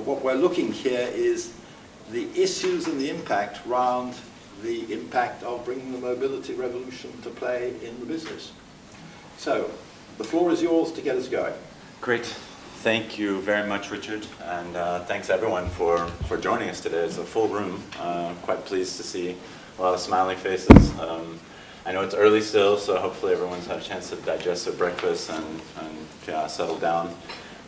But what we're looking here is the issues and the impact around the impact of bringing the mobility revolution to play in the business. So, the floor is yours to get us going. Great. Thank you very much, Richard, and thanks everyone for joining us today. It's a full room. Quite pleased to see a lot of smiling faces. I know it's early still, so hopefully everyone's had a chance to digest their breakfast and settle down.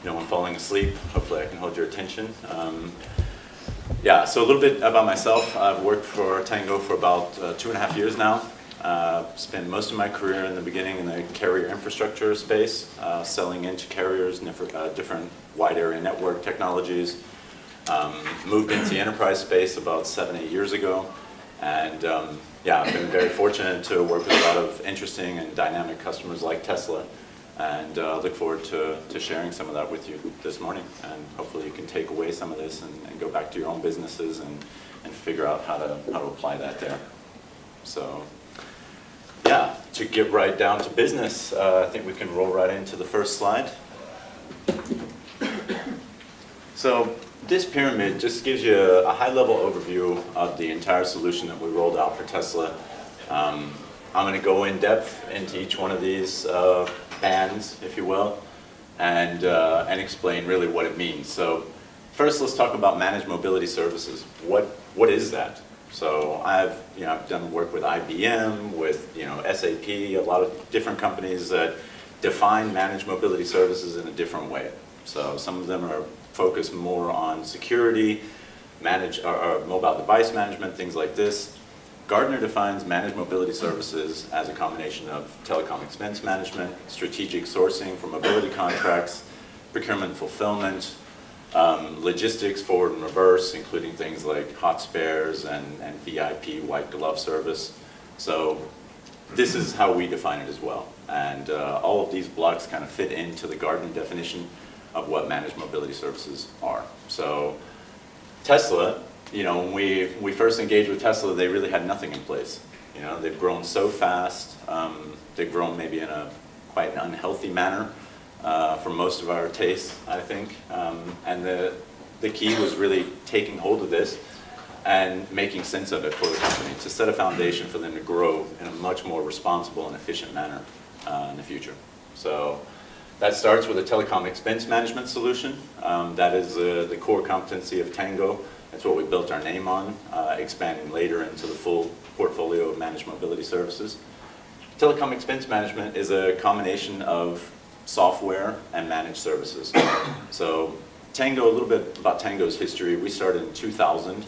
No one falling asleep. Hopefully I can hold your attention. So a little bit about myself. I've worked for Tangoe for about 2.5 years now. Spent most of my career in the beginning in the carrier infrastructure space, selling into carriers, different wide area network technologies. Moved into the enterprise space about 7-8 years ago. And I've been very fortunate to work with a lot of interesting and dynamic customers like Tesla. And look forward to sharing some of that with you this morning. And hopefully you can take away some of this and go back to your own businesses and figure out how to apply that there. So, to get right down to business, I think we can roll right into the first slide. So this pyramid just gives you a high-level overview of the entire solution that we rolled out for Tesla. I'm going to go in depth into each one of these bands, if you will, and explain really what it means. So first, let's talk about managed mobility services. What is that? So I've done work with IBM, with SAP, a lot of different companies that define managed mobility services in a different way. So some of them are focused more on security, mobile device management, things like this. Gartner defines managed mobility services as a combination of telecom expense management, strategic sourcing for mobility contracts, procurement fulfillment, logistics forward and reverse, including things like hot spares and VIP white glove service. So this is how we define it as well. And all of these blocks kind of fit into the Gartner definition of what managed mobility services are. So Tesla, when we first engaged with Tesla, they really had nothing in place. They've grown so fast. They've grown maybe in a quite an unhealthy manner for most of our tastes, I think. And the key was really taking hold of this and making sense of it for the company to set a foundation for them to grow in a much more responsible and efficient manner in the future. So that starts with a telecom expense management solution. That is the core competency of Tangoe. That's what we built our name on, expanding later into the full portfolio of managed mobility services. Telecom expense management is a combination of software and managed services. So Tangoe, a little bit about Tangoe's history. We started in 2000.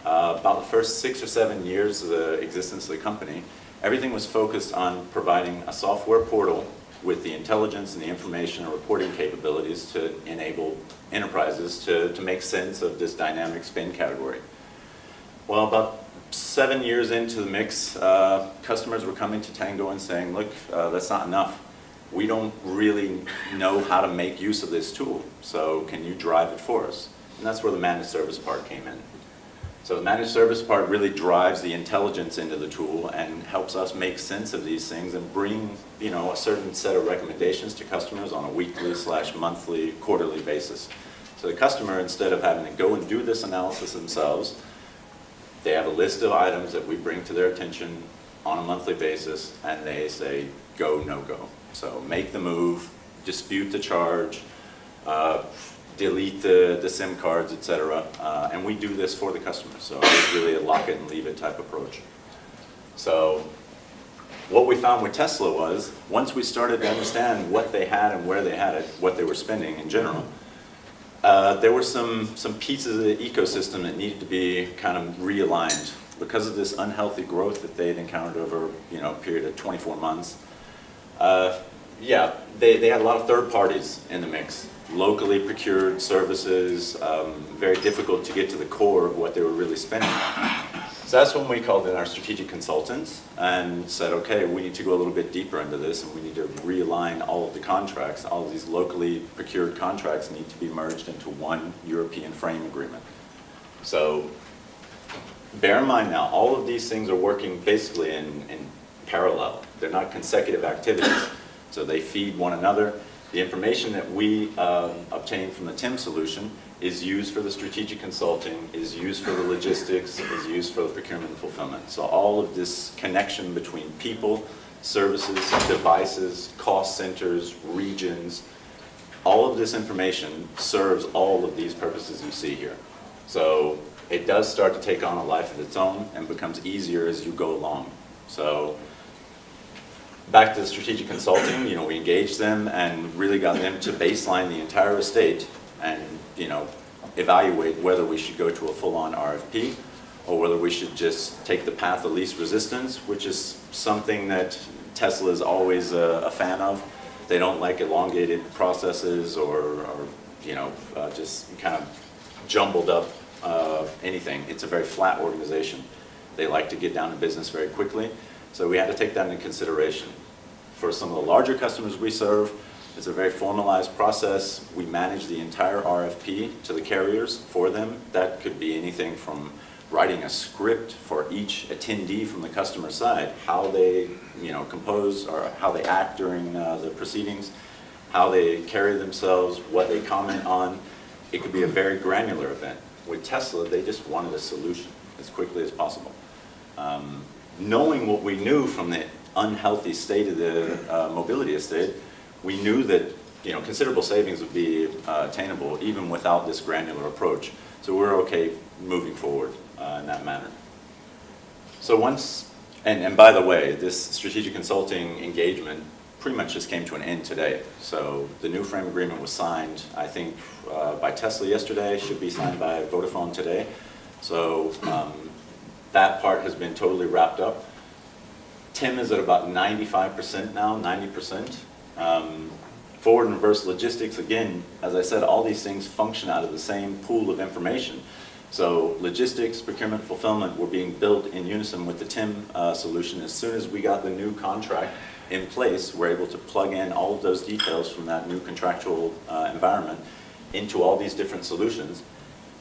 About the first 6 or 7 years of the existence of the company, everything was focused on providing a software portal with the intelligence and the information and reporting capabilities to enable enterprises to make sense of this dynamic spend category. Well, about 7 years into the mix, customers were coming to Tangoe and saying, look, that's not enough. We don't really know how to make use of this tool, so can you drive it for us? And that's where the managed service part came in. So the managed service part really drives the intelligence into the tool and helps us make sense of these things and bring, a certain set of recommendations to customers on a weekly/monthly, quarterly basis. So the customer, instead of having to go and do this analysis themselves, they have a list of items that we bring to their attention on a monthly basis, and they say, go, no go. So make the move, dispute the charge, delete the SIM cards, etc. And we do this for the customer. So it's really a lock it and leave it type approach. So what we found with Tesla was, once we started to understand what they had and where they had it, what they were spending in general, there were some pieces of the ecosystem that needed to be kind of realigned because of this unhealthy growth that they had encountered over a period of 24 months. They had a lot of third parties in the mix. Locally procured services, very difficult to get to the core of what they were really spending. So that's when we called in our strategic consultants and said, okay, we need to go a little bit deeper into this and we need to realign all of the contracts. All of these locally procured contracts need to be merged into one European frame agreement. So bear in mind now, all of these things are working basically in parallel. They're not consecutive activities. So they feed one another. The information that we obtain from the TIM solution is used for the strategic consulting, is used for the logistics, is used for the procurement and fulfillment. So all of this connection between people, services, devices, cost centers, regions, all of this information serves all of these purposes you see here. So it does start to take on a life of its own and becomes easier as you go along. So back to the strategic consulting, we engaged them and really got them to baseline the entire estate and, evaluate whether we should go to a full-on RFP or whether we should just take the path of least resistance, which is something that Tesla is always a fan of. They don't like elongated processes or just kind of jumbled up anything. It's a very flat organization. They like to get down to business very quickly. So we had to take that into consideration. For some of the larger customers we serve, it's a very formalized process. We manage the entire RFP to the carriers for them. That could be anything from writing a script for each attendee from the customer side, how they compose or how they act during the proceedings, how they carry themselves, what they comment on. It could be a very granular event. With Tesla, they just wanted a solution as quickly as possible. Knowing what we knew from the unhealthy state of the mobility estate, we knew that considerable savings would be attainable even without this granular approach. So we're okay moving forward in that manner. So once, and by the way, this strategic consulting engagement pretty much just came to an end today. So the new frame agreement was signed, I think, by Tesla yesterday, should be signed by Vodafone today. So that part has been totally wrapped up. Tim is at about 95% now, 90%. Forward and reverse logistics, again, as I said, all these things function out of the same pool of information. So logistics, procurement, fulfillment were being built in unison with the TIM solution. As soon as we got the new contract in place, we're able to plug in all of those details from that new contractual environment into all these different solutions,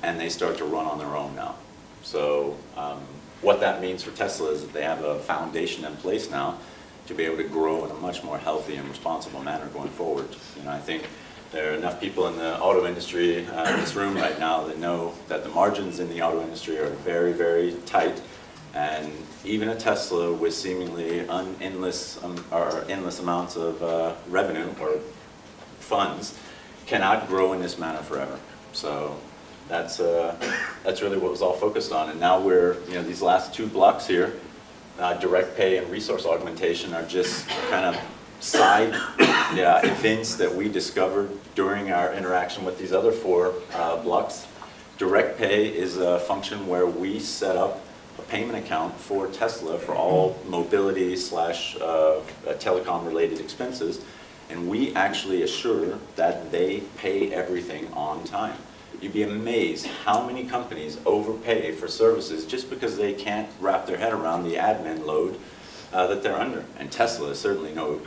and they start to run on their own now. So what that means for Tesla is that they have a foundation in place now to be able to grow in a much more healthy and responsible manner going forward. I think there are enough people in the auto industry in this room right now that know that the margins in the auto industry are very, very tight, and even a Tesla with seemingly endless amounts of revenue or funds cannot grow in this manner forever. So that's really what was all focused on. And now we're, these last two blocks here, direct pay and resource augmentation, are just kind of side events that we discovered during our interaction with these other four blocks. Direct pay is a function where we set up a payment account for Tesla for all mobility / telecom related expenses, and we actually assure that they pay everything on time. You'd be amazed how many companies overpay for services just because they can't wrap their head around the admin load that they're under. And Tesla is certainly no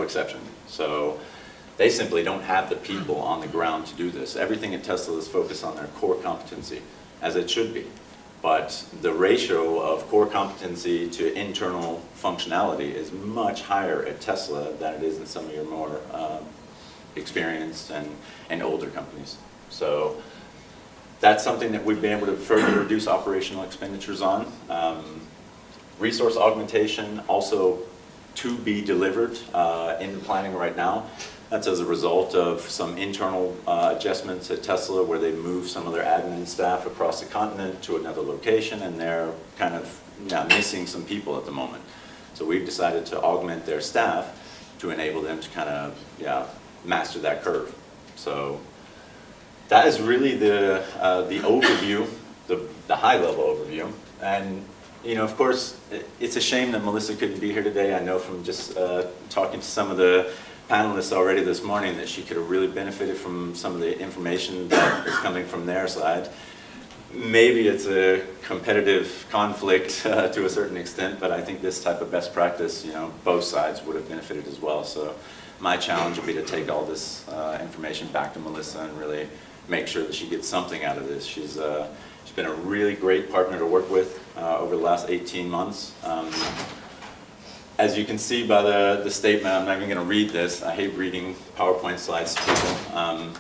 exception. So they simply don't have the people on the ground to do this. Everything at Tesla is focused on their core competency, as it should be. But the ratio of core competency to internal functionality is much higher at Tesla than it is in some of your more experienced and older companies. So that's something that we've been able to further reduce operational expenditures on. Resource augmentation also to be delivered in planning right now. That's as a result of some internal adjustments at Tesla where they moved some of their admin staff across the continent to another location, and they're kind of missing some people at the moment. So we've decided to augment their staff to enable them to kind of master that curve. So that is really the overview, the high level overview. And of course, it's a shame that Melissa couldn't be here today. I know from just talking to some of the panelists already this morning that she could have really benefited from some of the information that is coming from their side. Maybe it's a competitive conflict to a certain extent, but I think this type of best practice, both sides would have benefited as well. So my challenge will be to take all this information back to Melissa and really make sure that she gets something out of this. She's been a really great partner to work with over the last 18 months. As you can see by the statement, I'm not even going to read this. I hate reading PowerPoint slides to people.